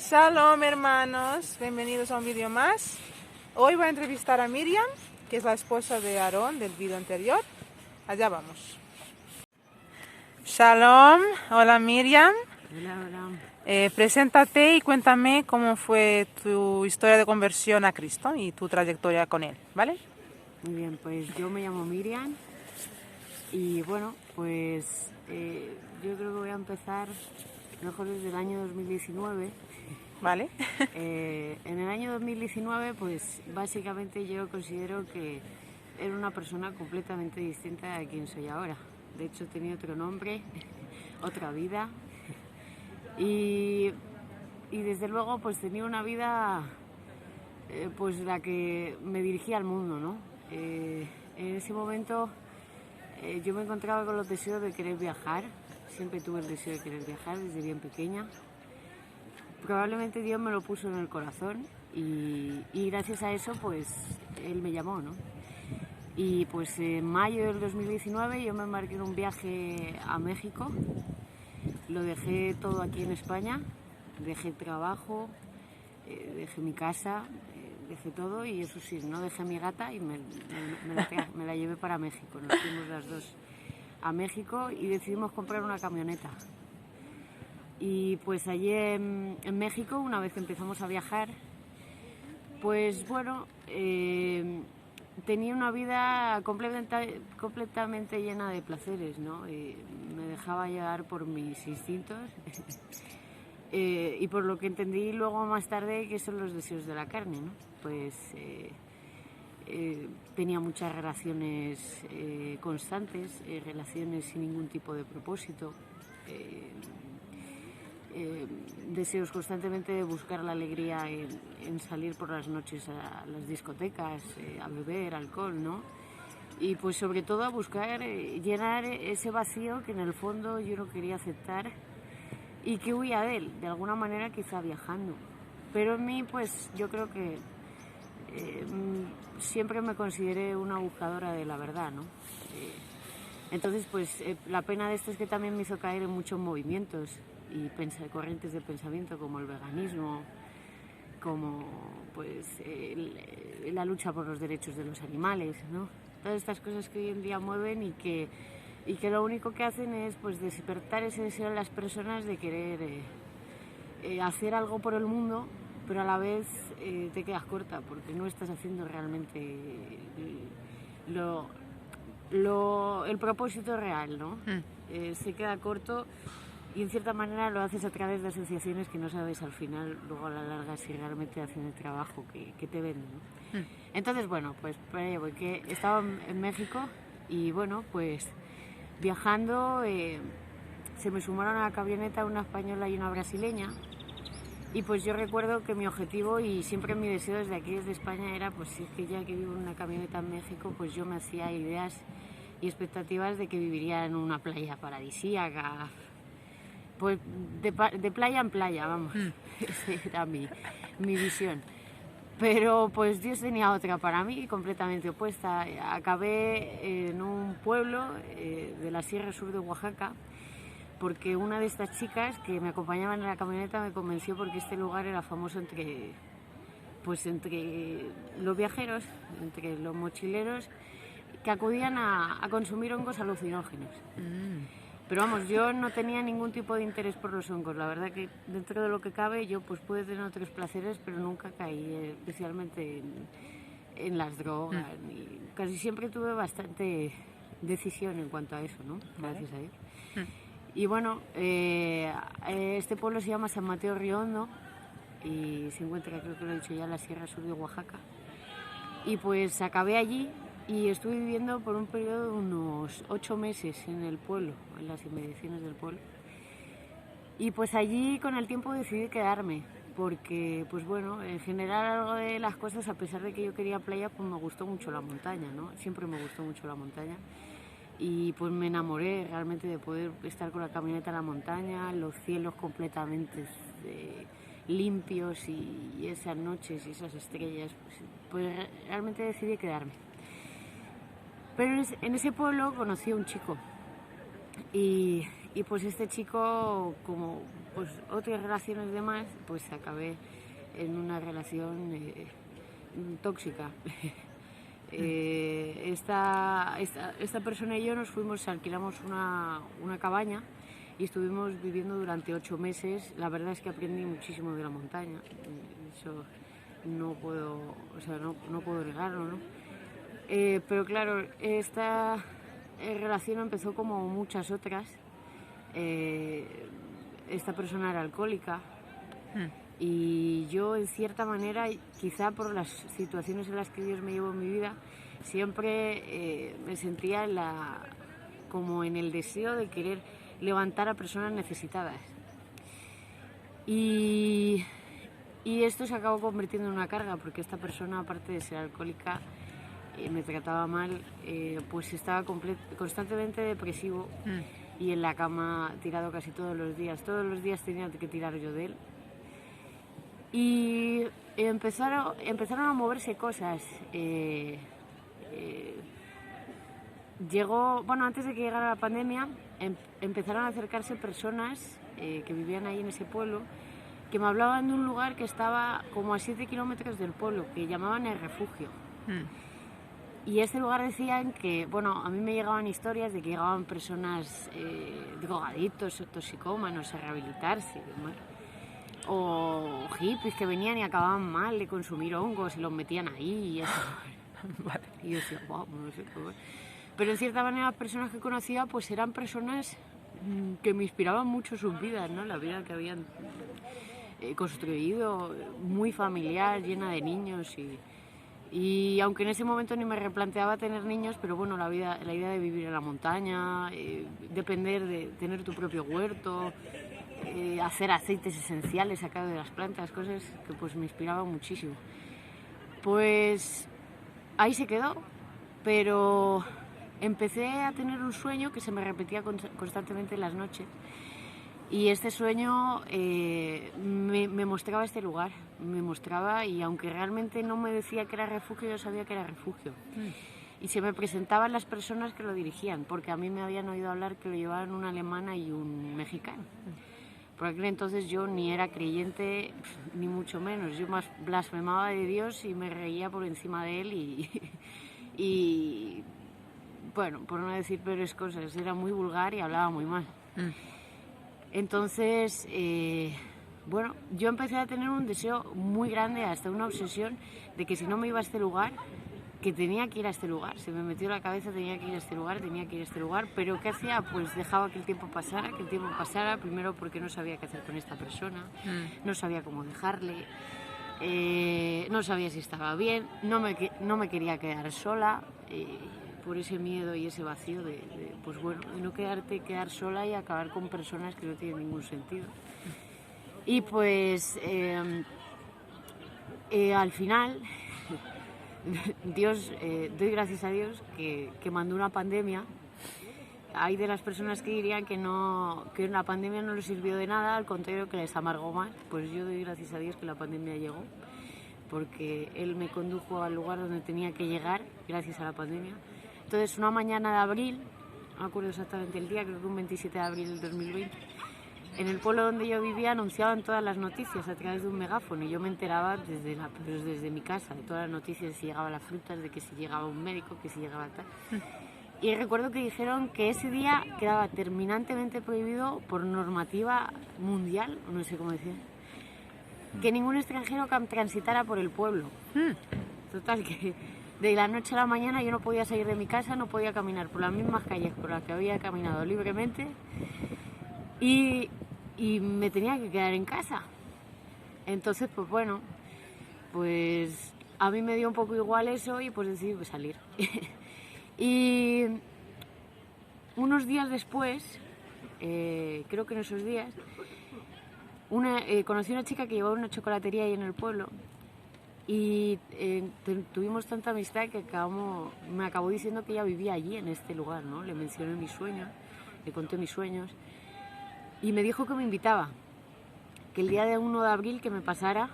Shalom hermanos, bienvenidos a un vídeo más. Hoy voy a entrevistar a Miriam, que es la esposa de Aarón del vídeo anterior. Allá vamos. Shalom, hola Miriam. Hola, hola. Preséntate y cuéntame cómo fue tu historia de conversión a Cristo y tu trayectoria con Él, ¿vale? Muy bien, pues yo me llamo Miriam y bueno, pues yo creo que voy a empezar mejor desde el año 2019. ¿Vale? En el año 2019, pues básicamente yo considero que era una persona completamente distinta a quien soy ahora. De hecho, tenía otro nombre, otra vida y desde luego pues tenía una vida pues la que me dirigía al mundo, ¿no? En ese momento yo me encontraba con los deseos de querer viajar. Siempre tuve el deseo de querer viajar desde bien pequeña. Probablemente Dios me lo puso en el corazón y gracias a eso pues Él me llamó, ¿no? Y pues en mayo del 2019 yo me embarqué en un viaje a México. Lo dejé todo aquí en España, dejé trabajo, dejé mi casa, dejé todo y eso sí, no dejé mi gata y me la llevé para México. Nos fuimos las dos a México y decidimos comprar una camioneta. Y pues allí en México, una vez que empezamos a viajar, pues bueno, tenía una vida completamente llena de placeres, ¿no? Me dejaba llevar por mis instintos y por lo que entendí luego más tarde que son los deseos de la carne, ¿no? Pues tenía muchas relaciones constantes, relaciones sin ningún tipo de propósito, deseos constantemente de buscar la alegría en salir por las noches a las discotecas, a beber alcohol, ¿no? Y pues sobre todo a buscar llenar ese vacío que en el fondo yo no quería aceptar y que huía de él, de alguna manera quizá viajando. Pero en mí pues yo creo que siempre me consideré una buscadora de la verdad, ¿no? Entonces pues la pena de esto es que también me hizo caer en muchos movimientos y corrientes de pensamiento como el veganismo, como pues la lucha por los derechos de los animales, ¿no? Todas estas cosas que hoy en día mueven y que lo único que hacen es pues despertar ese deseo en las personas de querer hacer algo por el mundo, pero a la vez te quedas corta porque no estás haciendo realmente el propósito real, ¿no? Se queda corto y en cierta manera lo haces a través de asociaciones que no sabes al final, luego a la larga, si realmente hacen el trabajo que te venden, ¿no? Entonces, bueno, pues porque estaba en México y bueno, pues viajando se me sumaron a la camioneta una española y una brasileña y pues yo recuerdo que mi objetivo y siempre mi deseo desde aquí, desde España, era pues si es que ya que vivo en una camioneta en México, pues yo me hacía ideas y expectativas de que viviría en una playa paradisíaca, pues de playa en playa, vamos. Esa era mi visión. Pero pues Dios tenía otra para mí, completamente opuesta. Acabé en un pueblo de la Sierra Sur de Oaxaca, porque una de estas chicas que me acompañaban en la camioneta me convenció porque este lugar era famoso entre los viajeros, entre los mochileros que acudían a consumir hongos alucinógenos. Pero vamos, yo no tenía ningún tipo de interés por los hongos. La verdad que dentro de lo que cabe yo pues pude tener otros placeres, pero nunca caí especialmente en las drogas. Y casi siempre tuve bastante decisión en cuanto a eso, ¿no? Gracias a Dios. Y bueno, este pueblo se llama San Mateo Riondo y se encuentra, creo que lo he dicho ya, en la Sierra Sur de Oaxaca. Y pues acabé allí y estuve viviendo por un periodo de unos 8 meses en el pueblo, en las inmediaciones del pueblo. Y pues allí con el tiempo decidí quedarme, porque pues bueno, en general algo de las cosas, a pesar de que yo quería playa, pues me gustó mucho la montaña, ¿no? Siempre me gustó mucho la montaña. Y pues me enamoré realmente de poder estar con la camioneta en la montaña, los cielos completamente limpios y esas noches y esas estrellas, pues realmente decidí quedarme. Pero en ese pueblo conocí a un chico y pues este chico, como pues otras relaciones de más, pues acabé en una relación tóxica. Esta persona y yo nos fuimos, alquilamos una cabaña y estuvimos viviendo durante 8 meses. La verdad es que aprendí muchísimo de la montaña. Eso no puedo, o sea, no puedo negarlo, ¿no? Pero claro, esta relación empezó como muchas otras. Esta persona era alcohólica y yo, en cierta manera, quizá por las situaciones en las que Dios me llevó en mi vida, siempre me sentía como en el deseo de querer levantar a personas necesitadas. Y esto se acabó convirtiendo en una carga, porque esta persona, aparte de ser alcohólica, me trataba mal, pues estaba constantemente depresivo y en la cama tirado casi todos los días. Todos los días tenía que tirar yo de él. Y empezaron a moverse cosas. Antes de que llegara la pandemia, empezaron a acercarse personas que vivían ahí en ese pueblo, que me hablaban de un lugar que estaba como a 7 kilómetros del pueblo, que llamaban El Refugio. Y este lugar decían que, a mí me llegaban historias de que llegaban personas drogadictos o toxicómanos a rehabilitarse, o hippies que venían y acababan mal de consumir hongos y los metían ahí y eso. Vale. Y yo decía, wow, no sé cómo. Pero en cierta manera las personas que conocía pues eran personas que me inspiraban mucho sus vidas, ¿no? La vida que habían construido, muy familiar, llena de niños y aunque en ese momento ni me replanteaba tener niños, pero bueno, la idea de vivir en la montaña, depender de tener tu propio huerto, hacer aceites esenciales sacados de las plantas, cosas que pues me inspiraban muchísimo. Pues ahí se quedó, pero empecé a tener un sueño que se me repetía constantemente en las noches. Y este sueño me mostraba este lugar, me mostraba, y aunque realmente no me decía que era refugio, yo sabía que era refugio. Y se me presentaban las personas que lo dirigían, porque a mí me habían oído hablar que lo llevaban una alemana y un mexicano. Por aquel entonces yo ni era creyente, ni mucho menos. Yo más blasfemaba de Dios y me reía por encima de él y bueno, por no decir peores cosas, era muy vulgar y hablaba muy mal. Entonces, yo empecé a tener un deseo muy grande, hasta una obsesión, de que si no me iba a este lugar, que tenía que ir a este lugar. Se me metió en la cabeza, tenía que ir a este lugar, pero ¿qué hacía? Pues dejaba que el tiempo pasara, primero porque no sabía qué hacer con esta persona, no sabía cómo dejarle, no sabía si estaba bien, no me quería quedar sola, por ese miedo y ese vacío de no quedar sola y acabar con personas que no tienen ningún sentido. Y pues al final Dios, doy gracias a Dios que mandó una pandemia. Hay de las personas que dirían que la pandemia no les sirvió de nada, al contrario, que les amargó más. Pues yo doy gracias a Dios que la pandemia llegó, porque Él me condujo al lugar donde tenía que llegar gracias a la pandemia. Entonces, una mañana de abril, no me acuerdo exactamente el día, creo que un 27 de abril del 2020, en el pueblo donde yo vivía anunciaban todas las noticias a través de un megáfono y yo me enteraba desde mi casa de todas las noticias, de si llegaba las frutas, de que si llegaba un médico, que si llegaba tal. Y recuerdo que dijeron que ese día quedaba terminantemente prohibido por normativa mundial, no sé cómo decir, que ningún extranjero transitara por el pueblo. Total, que de la noche a la mañana yo no podía salir de mi casa, no podía caminar por las mismas calles por las que había caminado libremente y me tenía que quedar en casa. Entonces, pues a mí me dio un poco igual eso y pues decidí salir. Y unos días después, creo que en esos días, conocí a una chica que llevaba una chocolatería ahí en el pueblo y tuvimos tanta amistad que me acabó diciendo que ella vivía allí, en este lugar, ¿no? Le mencioné mis sueños, le conté mis sueños y me dijo que me invitaba, que el día de 1 de abril que me pasara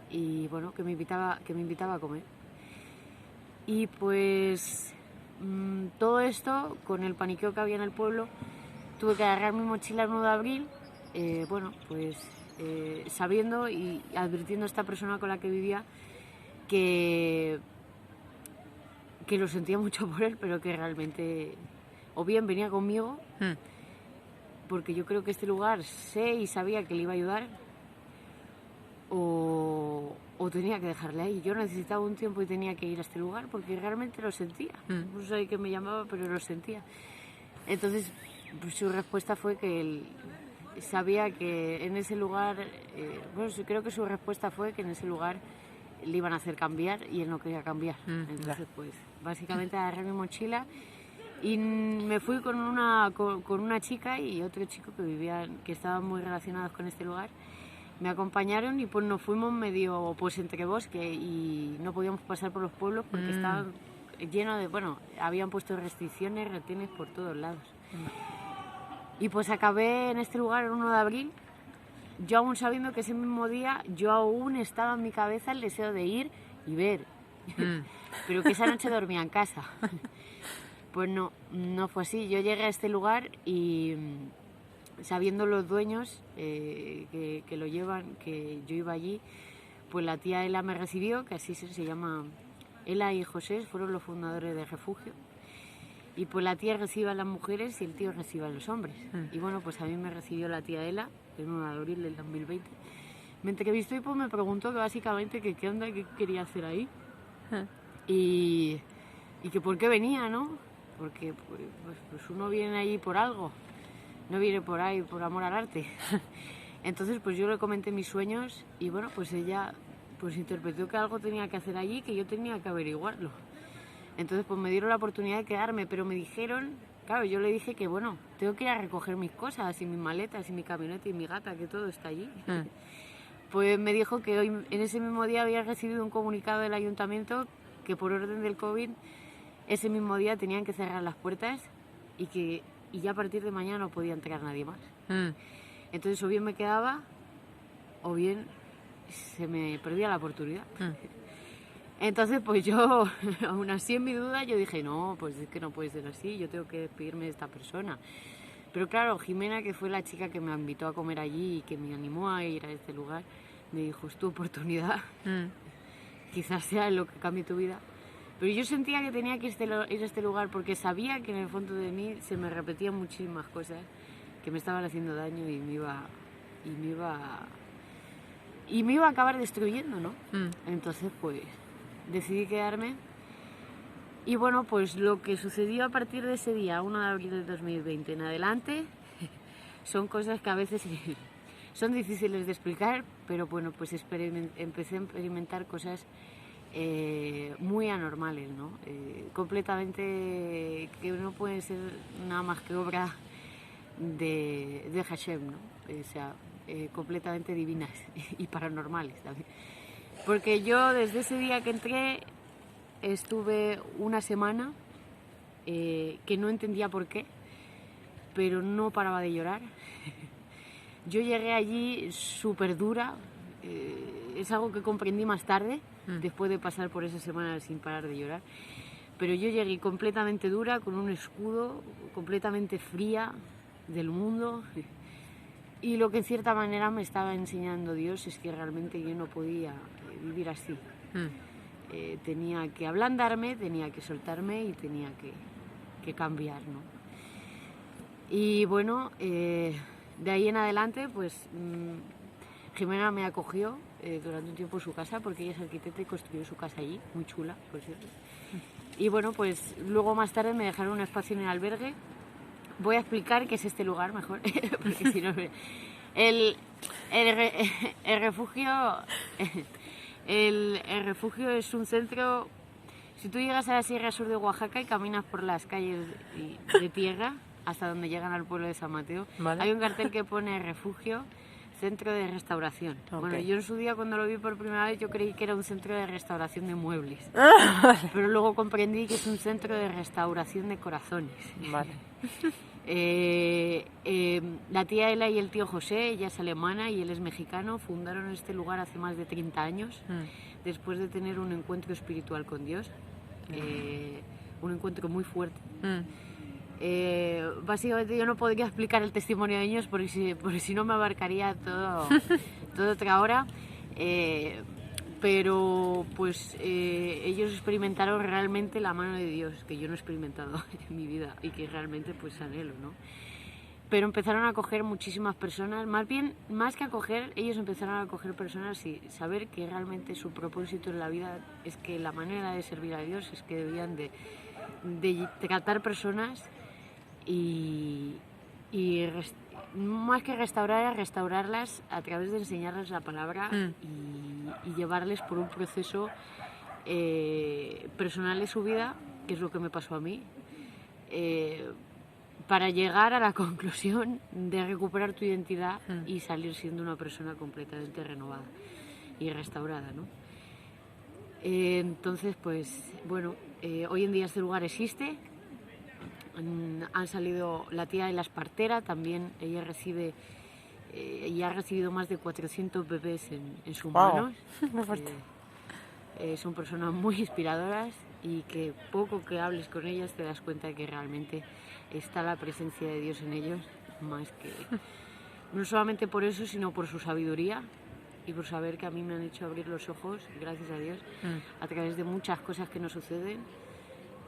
y que me invitaba a comer. Y pues todo esto, con el paniqueo que había en el pueblo, tuve que agarrar mi mochila el 1 de abril, bueno, pues sabiendo y advirtiendo a esta persona con la que vivía que lo sentía mucho por él, pero que realmente o bien venía conmigo, porque yo creo que este lugar sé y sabía que le iba a ayudar, o tenía que dejarle ahí. Yo necesitaba un tiempo y tenía que ir a este lugar porque realmente lo sentía. No sé qué me llamaba, pero lo sentía. Entonces, pues, su respuesta fue que él sabía que en ese lugar, bueno, creo que su respuesta fue que en ese lugar le iban a hacer cambiar y él no quería cambiar. Entonces, pues, básicamente agarré mi mochila y me fui con una chica y otro chico que estaban muy relacionados con este lugar. Me acompañaron y pues nos fuimos medio pues entre bosque y no podíamos pasar por los pueblos porque estaban llenos de, bueno, habían puesto restricciones, retenes por todos lados. Y pues acabé en este lugar el 1 de abril, yo aún sabiendo que ese mismo día yo aún estaba en mi cabeza el deseo de ir y ver, pero que esa noche dormía en casa. Pues no fue así. Yo llegué a este lugar y sabiendo los dueños que lo llevan, que yo iba allí, pues la tía Ela me recibió, que así se llama, Ela y José fueron los fundadores del refugio. Y pues la tía recibe a las mujeres y el tío recibe a los hombres. Y bueno, pues a mí me recibió la tía Ela, el 1 de abril del 2020. Me entrevistó y pues me preguntó que básicamente que qué onda, qué quería hacer ahí. Y que por qué venía, ¿no? Porque pues uno viene allí por algo, no viene por ahí por amor al arte. Entonces pues yo le comenté mis sueños y bueno, pues ella pues interpretó que algo tenía que hacer allí, que yo tenía que averiguarlo. Entonces pues me dieron la oportunidad de quedarme, pero me dijeron, claro, yo le dije que bueno, tengo que ir a recoger mis cosas y mis maletas y mi camioneta y mi gata, que todo está allí. Pues me dijo que hoy, en ese mismo día, había recibido un comunicado del ayuntamiento que por orden del COVID ese mismo día tenían que cerrar las puertas y ya a partir de mañana no podía entrar nadie más. Entonces o bien me quedaba o bien se me perdía la oportunidad. Entonces pues yo, aún así en mi duda, yo dije, no, pues es que no puede ser así, yo tengo que despedirme de esta persona. Pero claro, Jimena, que fue la chica que me invitó a comer allí y que me animó a ir a este lugar, me dijo, es tu oportunidad, quizás sea lo que cambie tu vida. Pero yo sentía que tenía que ir a este lugar porque sabía que en el fondo de mí se me repetían muchísimas cosas que me estaban haciendo daño y me iba a acabar destruyendo, ¿no? Entonces pues decidí quedarme y bueno, pues lo que sucedió a partir de ese día, 1 de abril del 2020 en adelante, son cosas que a veces son difíciles de explicar, pero bueno, pues empecé a experimentar cosas muy anormales, ¿no? Completamente que no pueden ser nada más que obra de Hashem, ¿no? O sea, completamente divinas y paranormales también. Porque yo desde ese día que entré estuve una semana que no entendía por qué, pero no paraba de llorar. Yo llegué allí súper dura, es algo que comprendí más tarde, después de pasar por esa semana sin parar de llorar. Pero yo llegué completamente dura, con un escudo, completamente fría del mundo. Y lo que en cierta manera me estaba enseñando Dios es que realmente yo no podía vivir así. Tenía que ablandarme, tenía que soltarme y tenía que cambiar, ¿no? Y bueno, de ahí en adelante, pues Jimena me acogió durante un tiempo en su casa, porque ella es arquitecta y construyó su casa allí, muy chula, por cierto. Y bueno, pues luego más tarde me dejaron un espacio en el albergue. Voy a explicar qué es este lugar mejor, porque si no... El refugio es un centro. Si tú llegas a la Sierra Sur de Oaxaca y caminas por las calles de tierra hasta donde llegan al pueblo de San Mateo, ¿vale? Hay un cartel que pone refugio, centro de restauración. Okay. Bueno, yo en su día cuando lo vi por primera vez yo creí que era un centro de restauración de muebles, pero luego comprendí que es un centro de restauración de corazones. Vale. La tía Ela y el tío José, ella es alemana y él es mexicano, fundaron este lugar hace más de 30 años, después de tener un encuentro espiritual con Dios, un encuentro muy fuerte. Básicamente yo no podría explicar el testimonio de ellos porque si no me abarcaría toda otra hora. Pero pues ellos experimentaron realmente la mano de Dios, que yo no he experimentado en mi vida y que realmente pues anhelo, ¿no? Pero empezaron a acoger muchísimas personas, más que acoger, ellos empezaron a acoger personas y saber que realmente su propósito en la vida es que la manera de servir a Dios es que debían de tratar personas y más que restaurarlas a través de enseñarles la palabra y llevarles por un proceso personal de su vida, que es lo que me pasó a mí, para llegar a la conclusión de recuperar tu identidad y salir siendo una persona completamente renovada y restaurada, ¿no? Entonces, pues bueno, hoy en día este lugar existe. Han salido la tía de la Espartera, también ella ha recibido más de 400 bebés en sus manos. Muy fuerte. Son personas muy inspiradoras y que poco que hables con ellas te das cuenta de que realmente está la presencia de Dios en ellos, más que no solamente por eso, sino por su sabiduría y por saber que a mí me han hecho abrir los ojos, gracias a Dios, a través de muchas cosas que nos suceden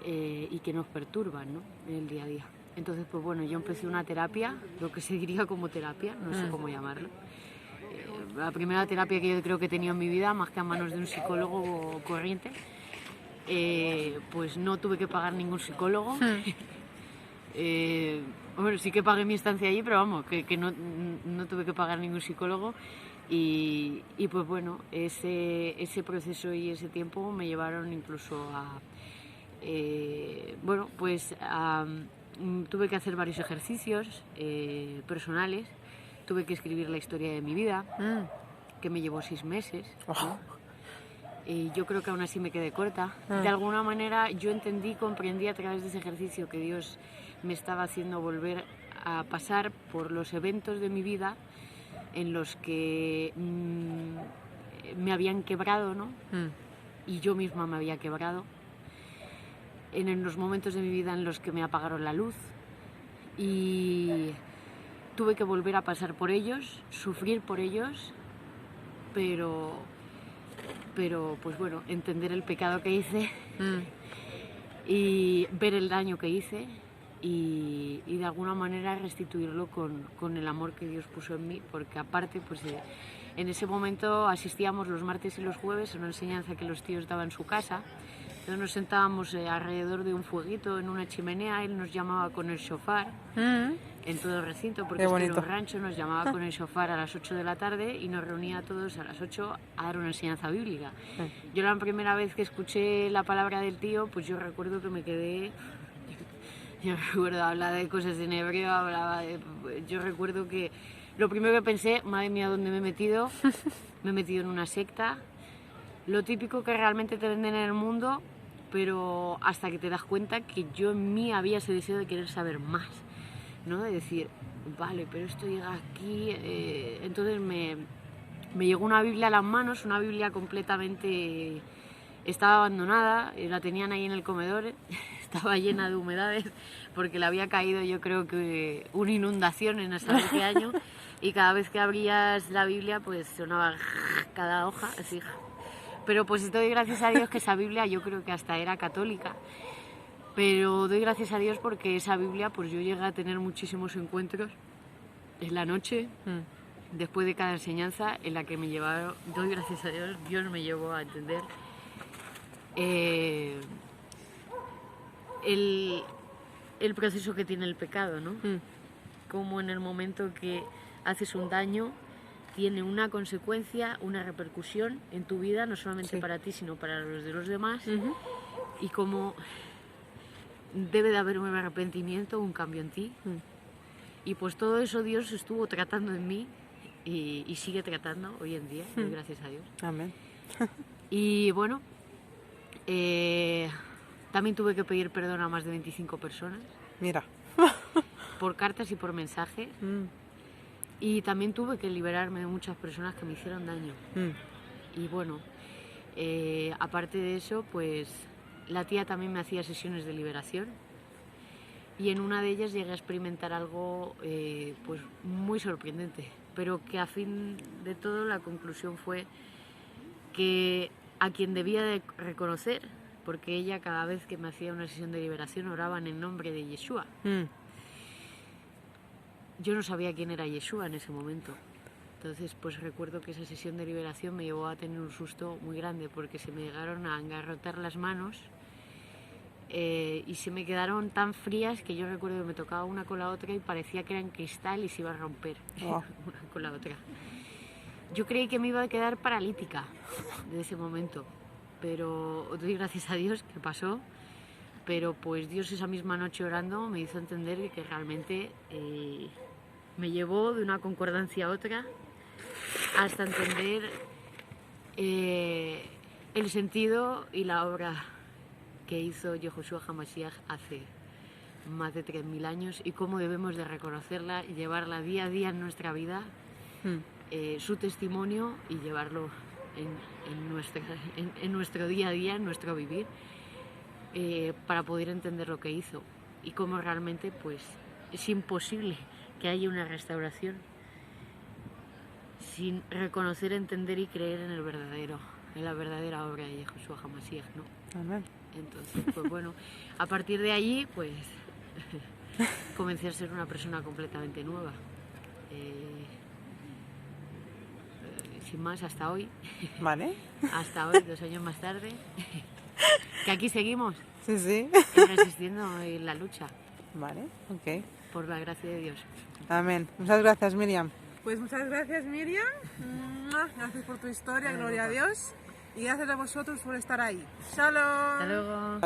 y que nos perturban, ¿no?, en el día a día. Entonces, pues bueno, yo empecé una terapia, lo que se diría como terapia, no sé cómo llamarlo. La primera terapia que yo creo que he tenido en mi vida, más que a manos de un psicólogo corriente, pues no tuve que pagar ningún psicólogo. Bueno, sí que pagué mi estancia allí, pero vamos, que no tuve que pagar ningún psicólogo. Y pues bueno, ese proceso y ese tiempo me llevaron incluso a... tuve que hacer varios ejercicios personales. Tuve que escribir la historia de mi vida, que me llevó 6 meses. ¿No? Y yo creo que aún así me quedé corta. De alguna manera yo comprendí a través de ese ejercicio que Dios me estaba haciendo volver a pasar por los eventos de mi vida en los que me habían quebrado, ¿no? Y yo misma me había quebrado. En los momentos de mi vida en los que me apagaron la luz. Y tuve que volver a pasar por ellos, sufrir por ellos, pero pues bueno, entender el pecado que hice y ver el daño que hice y de alguna manera restituirlo con el amor que Dios puso en mí, porque aparte pues en ese momento asistíamos los martes y los jueves a una enseñanza que los tíos daban en su casa. Entonces nos sentábamos alrededor de un fueguito en una chimenea. Él nos llamaba con el shofar en todo el recinto, porque era un rancho. Nos llamaba con el shofar a las 8 de la tarde y nos reunía a todos a las 8 a dar una enseñanza bíblica. Yo la primera vez que escuché la palabra del tío, pues yo recuerdo que me quedé... Yo recuerdo, hablaba de cosas en hebreo, yo recuerdo que lo primero que pensé, madre mía, ¿dónde me he metido? Me he metido en una secta. Lo típico que realmente te venden en el mundo, pero hasta que te das cuenta que yo en mí había ese deseo de querer saber más, ¿no? De decir, vale, pero esto llega aquí. Entonces me llegó una Biblia a las manos, una Biblia completamente... Estaba abandonada, la tenían ahí en el comedor, estaba llena de humedades, porque le había caído yo creo que una inundación en no saber qué año, y cada vez que abrías la Biblia pues sonaba cada hoja, así... Pero pues doy gracias a Dios que esa Biblia yo creo que hasta era católica, pero doy gracias a Dios porque esa Biblia pues yo llegué a tener muchísimos encuentros en la noche, después de cada enseñanza en la que me llevaron, doy gracias a Dios, Dios me llevó a entender el proceso que tiene el pecado, ¿no? Como en el momento que haces un daño tiene una consecuencia, una repercusión en tu vida, no solamente para ti, sino para los de los demás, y cómo debe de haber un arrepentimiento, un cambio en ti. Y pues todo eso Dios estuvo tratando en mí y sigue tratando hoy en día, gracias a Dios. Amén. Y bueno, también tuve que pedir perdón a más de 25 personas. Mira. Por cartas y por mensajes. Y también tuve que liberarme de muchas personas que me hicieron daño. Y bueno, aparte de eso, pues la tía también me hacía sesiones de liberación. y en una de ellas llegué a experimentar algo pues muy sorprendente, pero que a fin de todo la conclusión fue que a quien debía de reconocer, porque ella cada vez que me hacía una sesión de liberación oraba en el nombre de Yeshua. Yo no sabía quién era Yeshua en ese momento. Entonces, pues recuerdo que esa sesión de liberación me llevó a tener un susto muy grande, porque se me llegaron a engarrotar las manos y se me quedaron tan frías que yo recuerdo que me tocaba una con la otra y parecía que eran cristal y se iba a romper una con la otra. Yo creí que me iba a quedar paralítica de ese momento, pero doy gracias a Dios que pasó. Pero pues Dios esa misma noche orando me hizo entender que realmente me llevó de una concordancia a otra hasta entender el sentido y la obra que hizo Yehoshua HaMashiach hace más de 3000 años y cómo debemos de reconocerla y llevarla día a día en nuestra vida, su testimonio, y llevarlo en nuestro día a día, en nuestro vivir, para poder entender lo que hizo y cómo realmente pues es imposible que haya una restauración sin reconocer, entender y creer en la verdadera obra de Yehoshua HaMashiach, ¿no? Amén. Entonces, pues bueno, a partir de allí, pues comencé a ser una persona completamente nueva. Sin más, hasta hoy. Vale. Hasta hoy, 2 años más tarde. Que aquí seguimos. Sí, sí. Resistiendo en la lucha. Vale, ok. Por la gracia de Dios. Amén. Muchas gracias, Miriam. Pues muchas gracias, Miriam. Gracias por tu historia, gloria a Dios. Y gracias a vosotros por estar ahí. Shalom. Hasta luego.